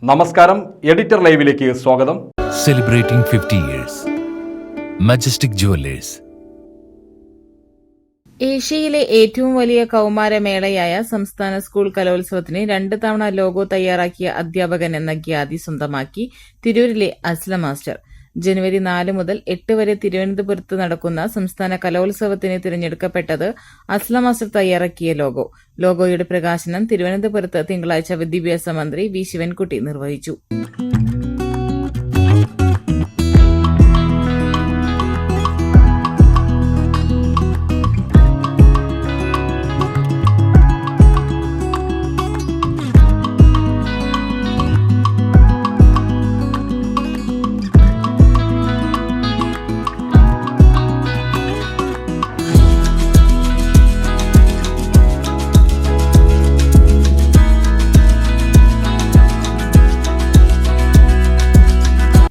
നമസ്കാരം, എഡിറ്റർ ലൈവിലേക്ക് സ്വാഗതം. Celebrating 50 years. Majestic Jewelers. ഏഷ്യയിലെ ഏറ്റവും വലിയ കൗമാരമേളയായ സംസ്ഥാന സ്കൂൾ കലോത്സവത്തിന് 2 തവണ ലോഗോ തയ്യാറാക്കിയ അധ്യാപകൻ എന്ന ഖ്യാതി സ്വന്തമാക്കി തിരൂരിലെ അസ്ലം മാസ്റ്റർ. ജനുവരി 4 മുതൽ 8 വരെ തിരുവനന്തപുരത്ത് നടക്കുന്ന സംസ്ഥാന കലോത്സവത്തിന് തിരഞ്ഞെടുക്കപ്പെട്ടത് അസ്ലം മാസ്റ്റർ തയ്യാറാക്കിയ ലോഗോ. ലോഗോയുടെ പ്രകാശനം തിരുവനന്തപുരത്ത് തിങ്കളാഴ്ച വിദ്യാഭ്യാസ മന്ത്രി വി ശിവൻകുട്ടി നിർവഹിച്ചു.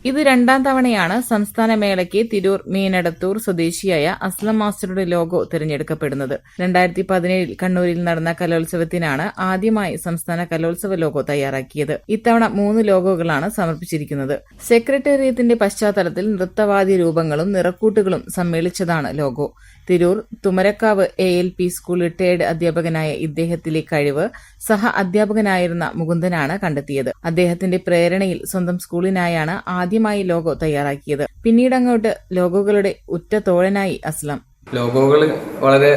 ഇത് 2ാം തവണയാണ് സംസ്ഥാന മേളയ്ക്ക് തിരൂർ മീനടത്തൂർ സ്വദേശിയായ അസ്ലം മാസ്റ്ററുടെ ലോഗോ തിരഞ്ഞെടുക്കപ്പെടുന്നത്. 2017 കണ്ണൂരിൽ നടന്ന കലോത്സവത്തിനാണ് ആദ്യമായി സംസ്ഥാന കലോത്സവ ലോഗോ തയ്യാറാക്കിയത്. ഇത്തവണ 3 ലോഗോകളാണ് സമർപ്പിച്ചിരിക്കുന്നത്. സെക്രട്ടേറിയറ്റിന്റെ പശ്ചാത്തലത്തിൽ നൃത്തവാദ്യ രൂപങ്ങളും നിറക്കൂട്ടുകളും സമ്മേളിച്ചതാണ് logo. Tirur Thumarakkavu ALP school retired അധ്യാപകനായ ഇദ്ദേഹത്തിലെ കഴിവ് സഹ അധ്യാപകനായിരുന്ന മുകുന്ദനാണ് കണ്ടെത്തിയത്. അദ്ദേഹത്തിന്റെ പ്രേരണയിൽ സ്വന്തം സ്കൂളിനായാണ് ആദ്യമായി ലോഗോ തയ്യാറാക്കിയത്. പിന്നീടങ്ങോട്ട് ലോഗോകളുടെ ഉറ്റ തോഴനായി അസ്ലം. ലോഗോകൾ വളരെ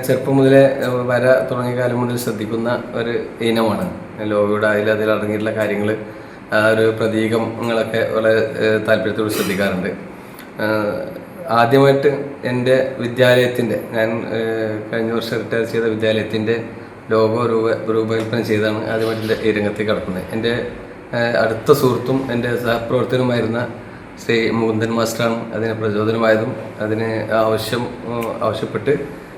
ചെറുപ്പം മുതലേ വര തുടങ്ങിയ കാലം മുതൽ ശ്രദ്ധിക്കുന്ന ഒരു ഇനമാണ്. ലോഗോയുടെ അതിൽ അടങ്ങിയിട്ടുള്ള കാര്യങ്ങൾ, ആ ഒരു പ്രതീകങ്ങളൊക്കെ വളരെ താല്പര്യത്തോട് ശ്രദ്ധിക്കാറുണ്ട്. ആദ്യമായിട്ട് എൻ്റെ വിദ്യാലയത്തിൻ്റെ, ഞാൻ കഴിഞ്ഞ വർഷം റിട്ടയർ ചെയ്ത വിദ്യാലയത്തിൻ്റെ ലോഗോ രൂപകൽപ്പന ചെയ്താണ് ആദ്യമായിട്ട് ഈ രംഗത്തേക്ക് കടക്കുന്നത്. എൻ്റെ അടുത്ത സുഹൃത്തും എൻ്റെ സഹപ്രവർത്തകനുമായിരുന്ന ശ്രീ മുകുന്ദൻ മാസ്റ്ററാണ് അതിന് പ്രചോദനമായതും അതിന് ആവശ്യപ്പെട്ട്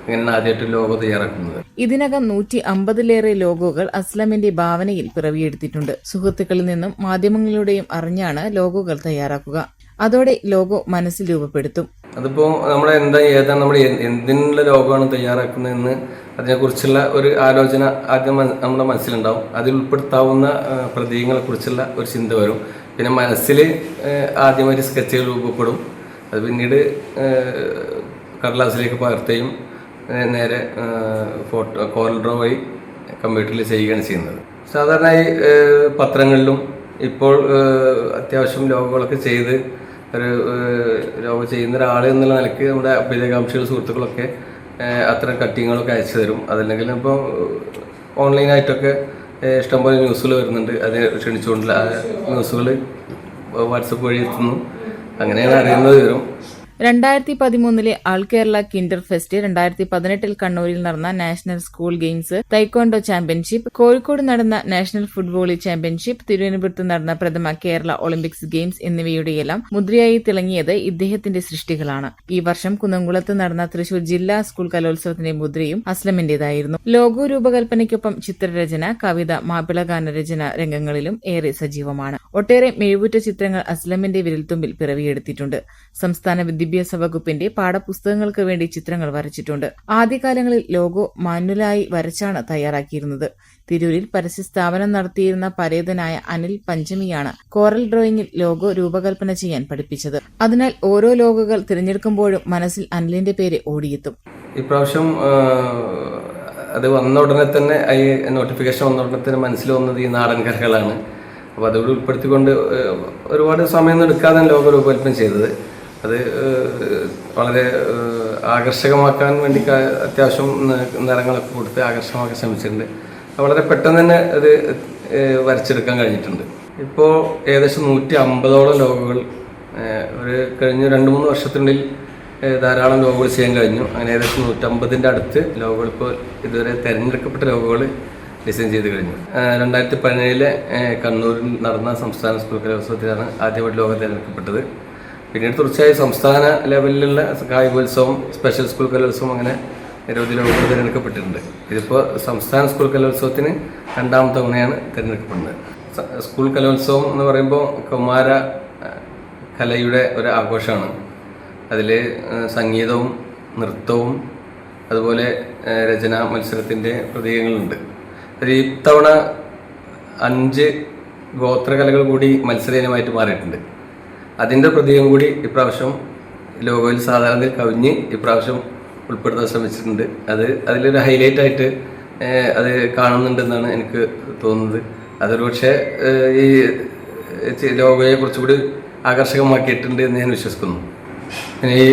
ഇങ്ങനെ ആദ്യമായിട്ട് ലോഗോ തയ്യാറാക്കുന്നത്. ഇതിനകം 150ലേറെ ലോഗോകൾ അസ്ലമിന്റെ ഭാവനയിൽ പിറവിയെടുത്തിട്ടുണ്ട്. സുഹൃത്തുക്കളിൽ നിന്നും മാധ്യമങ്ങളിലൂടെയും അറിഞ്ഞാണ് ലോഗോകൾ തയ്യാറാക്കുക. അതോടെ ലോഗോ മനസ്സിൽ രൂപപ്പെടുത്തും. അതിപ്പോൾ ഏതാണ് നമ്മുടെ എന്തിനുള്ള ലോഗോയാണ് തയ്യാറാക്കുന്നതെന്ന് അതിനെക്കുറിച്ചുള്ള ഒരു ആലോചന ആദ്യം നമ്മുടെ മനസ്സിലുണ്ടാവും. അതിൽ ഉൾപ്പെടുത്താവുന്ന പ്രതീകങ്ങളെക്കുറിച്ചുള്ള ഒരു ചിന്ത വരും. പിന്നെ മനസ്സിൽ ആദ്യമായിട്ട് സ്കെച്ചുകൾ രൂപപ്പെടും. അത് പിന്നീട് കടലാസിലേക്ക് പകർത്തുകയും നേരെ കോറൽ ഡ്രോ വഴി കമ്പ്യൂട്ടറിൽ ചെയ്യുകയാണ് ചെയ്യുന്നത്. സാധാരണയായി പത്രങ്ങളിലും ഇപ്പോൾ അത്യാവശ്യം ലോഗോകളൊക്കെ ചെയ്ത് ഒരു ലോഗോ ചെയ്യുന്ന ഒരാൾ എന്നുള്ള നിലയ്ക്ക് നമ്മുടെ അഭ്യുദയകാംക്ഷികൾ സുഹൃത്തുക്കളൊക്കെ അത്തരം കട്ടിങ്ങുകളൊക്കെ അയച്ചു തരും. അതല്ലെങ്കിൽ ഇപ്പോൾ ഓൺലൈനായിട്ടൊക്കെ ഇഷ്ടംപോലെ ന്യൂസുകൾ വരുന്നുണ്ട്. അത് ക്ഷണിച്ചുകൊണ്ടുള്ള ന്യൂസുകൾ വാട്സപ്പ് വഴി എത്തുന്നു. അങ്ങനെയാണ് അറിയുന്നത് വരും. 2013 ആൾ കേരള കിൻഡർ ഫെസ്റ്റ്, 2018 കണ്ണൂരിൽ നടന്ന national school games taekwondo championship, Kozhikode നടന്ന നാഷണൽ ഫുട്ബോളി ചാമ്പ്യൻഷിപ്പ്, തിരുവനന്തപുരത്ത് നടന്ന പ്രഥമ കേരള ഒളിമ്പിക്സ് ഗെയിംസ് എന്നിവയുടെയെല്ലാം മുദ്രയായി തിളങ്ങിയത് ഇദ്ദേഹത്തിന്റെ സൃഷ്ടികളാണ്. ഈ വർഷം കുന്നംകുളത്ത് നടന്ന തൃശൂർ ജില്ലാ സ്കൂൾ കലോത്സവത്തിന്റെ മുദ്രയും അസ്ലമിന്റേതായിരുന്നു. ലോഗോ രൂപകൽപ്പനയ്ക്കൊപ്പം ചിത്രരചന, കവിത, മാപ്പിളഗാന രചന രംഗങ്ങളിലും ഏറെ സജീവമാണ്. ഒട്ടേറെ മെഴുകുറ്റ ചിത്രങ്ങൾ അസ്ലമിന്റെ വിരൽത്തുമ്പിൽ പിറവിയെടുത്തിട്ടുണ്ട്. സംസ്ഥാന വിദ്യാഭ്യാസ വകുപ്പിന്റെ പാഠപുസ്തകങ്ങൾക്ക് വേണ്ടി ചിത്രങ്ങൾ വരച്ചിട്ടുണ്ട്. ആദ്യകാലങ്ങളിൽ ലോഗോ മാനുവലായി വരച്ചാണ് തയ്യാറാക്കിയിരുന്നത്. തിരൂരിൽ പരസ്യ സ്ഥാപനം നടത്തിയിരുന്ന പരേതനായ അനിൽ പഞ്ചമിയാണ് കോറൽ ഡ്രോയിങ്ങിൽ ലോഗോ രൂപകൽപ്പന ചെയ്യാൻ പഠിപ്പിച്ചത്. അതിനാൽ ഓരോ ലോഗോകൾ തിരഞ്ഞെടുക്കുമ്പോഴും മനസ്സിൽ അനിലിന്റെ പേര് ഓടിയെത്തും. ഇപ്രാവശ്യം അത് വന്ന ഉടനെ തന്നെ നോട്ടിഫിക്കേഷൻ വന്ന ഉടനെ തന്നെ മനസ്സിൽ വന്നത് ഈ നാടൻ കഥകളാണ്. അപ്പോൾ അതോട് ഉൾപ്പെടുത്തിക്കൊണ്ട് ഒരുപാട് സമയം എടുക്കാതെ ലോഗോ രൂപകൽപ്പന ചെയ്തത്. അത് വളരെ ആകർഷകമാക്കാൻ വേണ്ടി അത്യാവശ്യം നിറങ്ങളൊക്കെ കൊടുത്ത് ആകർഷകമാക്കാൻ ശ്രമിച്ചിട്ടുണ്ട്. വളരെ പെട്ടെന്ന് തന്നെ അത് വരച്ചെടുക്കാൻ കഴിഞ്ഞിട്ടുണ്ട്. ഇപ്പോൾ ഏകദേശം 150ഓളം ലോഗോകൾ ഒരു കഴിഞ്ഞ 2-3 വർഷത്തിനുള്ളിൽ ധാരാളം ലോഗോകൾ ചെയ്യാൻ കഴിഞ്ഞു. അങ്ങനെ ഏകദേശം 150ന്റെ അടുത്ത് ലോഗോകൾ ഇപ്പോൾ ഇതുവരെ തിരഞ്ഞെടുക്കപ്പെട്ട ലോഗോകൾ ഡിസൈൻ ചെയ്ത് കഴിഞ്ഞു. 2017 കണ്ണൂരിൽ നടന്ന സംസ്ഥാന സ്കൂൾ കലോത്സവത്തിലാണ് ആദ്യമായിട്ട് ലോഗോ തിരഞ്ഞെടുക്കപ്പെട്ടത്. പിന്നീട് തീർച്ചയായും സംസ്ഥാന ലെവലിലുള്ള കായികോത്സവം, സ്പെഷ്യൽ സ്കൂൾ കലോത്സവം, അങ്ങനെ നിരവധി ലോഗോകൾ തിരഞ്ഞെടുക്കപ്പെട്ടിട്ടുണ്ട്. ഇതിപ്പോൾ സംസ്ഥാന സ്കൂൾ കലോത്സവത്തിന് 2ാമത്തെ തവണയാണ് തിരഞ്ഞെടുക്കപ്പെടുന്നത്. സ്കൂൾ കലോത്സവം എന്ന് പറയുമ്പോൾ കൗമാര കലയുടെ ഒരു ആഘോഷമാണ്. അതിൽ സംഗീതവും നൃത്തവും അതുപോലെ രചനാ മത്സരത്തിൻ്റെ പ്രതീകങ്ങളുണ്ട്. ഇത്തവണ 5 ഗോത്രകലകൾ കൂടി മത്സര ഇനമായിട്ട് മാറിയിട്ടുണ്ട്. അതിൻ്റെ പ്രതീകം കൂടി ഇപ്രാവശ്യം ലോഗോയിൽ സാധാരണ കവിഞ്ഞ് ഇപ്രാവശ്യം ഉൾപ്പെടുത്താൻ ശ്രമിച്ചിട്ടുണ്ട്. അതിലൊരു ഹൈലൈറ്റ് ആയിട്ട് അത് കാണുന്നുണ്ടെന്നാണ് എനിക്ക് തോന്നുന്നത്. അതൊരു പക്ഷേ ഈ ലോഗോയെ കുറച്ചുകൂടി ആകർഷകമാക്കിയിട്ടുണ്ട് എന്ന് ഞാൻ വിശ്വസിക്കുന്നു. പിന്നെ ഈ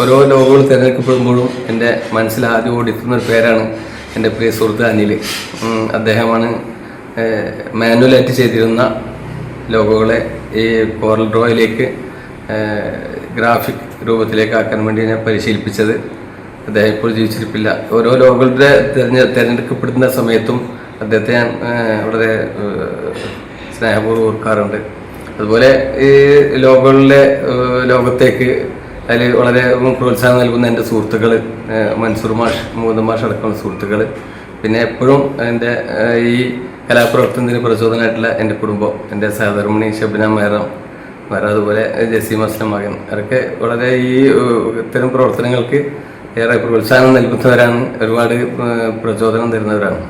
ഓരോ ലോഗോകൾ തിരഞ്ഞെടുക്കപ്പെടുമ്പോഴും എൻ്റെ മനസ്സിൽ ആദ്യം ഓടിത്തുന്ന ഒരു പേരാണ് എൻ്റെ പ്രിയ സുഹൃത്ത് അനിൽ. അദ്ദേഹമാണ് മാനുവലായിട്ട് ചെയ്തിരുന്ന ലോഗോകളെ ഈ കോറൽ ഡ്രോയിലേക്ക് ഗ്രാഫിക് രൂപത്തിലേക്ക് ആക്കാൻ വേണ്ടി എന്നെ പരിശീലിപ്പിച്ചത്. അദ്ദേഹം ഇപ്പോൾ ജീവിച്ചിരിപ്പില്ല. ഓരോ ലോഗോകളുടെ തിരഞ്ഞെടുക്കപ്പെടുന്ന സമയത്തും അദ്ദേഹത്തെ ഞാൻ വളരെ സ്നേഹപൂർവ്വം ഓർക്കാറുണ്ട്. അതുപോലെ ഈ ലോകത്തേക്ക് അതിൽ വളരെ പ്രോത്സാഹനം നൽകുന്ന എൻ്റെ സുഹൃത്തുക്കൾ, മൻസൂർ മാഷ്, മുഹമ്മദ് മാഷ് അടക്കമുള്ള സുഹൃത്തുക്കൾ, പിന്നെ എപ്പോഴും എൻ്റെ ഈ കലാപ്രവർത്തനത്തിന് പ്രചോദനമായിട്ടുള്ള എൻ്റെ കുടുംബം, എൻ്റെ സഹധർമ്മിണി ഷബ്ന മേറം, അതുപോലെ ജസീം അസ്ലം മകൻ, അവരൊക്കെ വളരെ ഈ ഇത്തരം പ്രവർത്തനങ്ങൾക്ക് ഏറെ പ്രോത്സാഹനം നൽകുന്നവരാണ്, ഒരുപാട് പ്രചോദനം തരുന്നവരാണ്.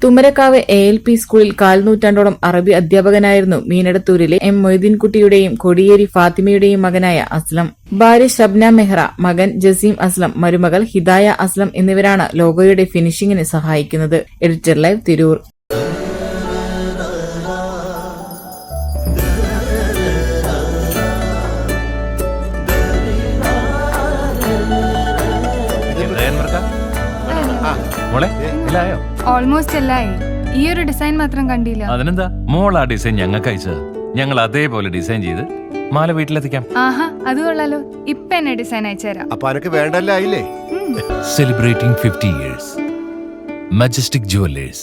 തുമരക്കാവ് ALP സ്കൂളിൽ 4 നൂറ്റാണ്ടോളം അറബി അധ്യാപകനായിരുന്നു മീനടത്തൂരിലെ M. മൊയ്തീൻകുട്ടിയുടെയും കൊടിയേരി ഫാത്തിമയുടെയും മകനായ അസ്ലം. ഭാര്യ ഷബ്ന മെഹ്റ, മകൻ ജസീം അസ്ലം, മരുമകൾ ഹിദായ അസ്ലം എന്നിവരാണ് ലോഗോയുടെ ഫിനിഷിംഗിന് സഹായിക്കുന്നത്. Editor live, Tirur. ഓൾമോസ്റ്റ് എല്ലായി. ഈ ഒരു ഡിസൈൻ മാത്രം കണ്ടില്ല. അതിനെന്താ, മോൾ ആ ഡിസൈൻ ഞങ്ങൾക്ക് അയച്ചത്. ഞങ്ങൾ അതേപോലെ ഡിസൈൻ ചെയ്ത് മാല വീട്ടിലെത്തിക്കാം. ആഹാ, അത് കൊള്ളാലോ. ഇപ്പൊ എന്നെ ഡിസൈൻ അയച്ചുതരാം. അപ്പൊ അനക്ക് വേണ്ടല്ലേ? Celebrating 50 years. Majestic Jewelers.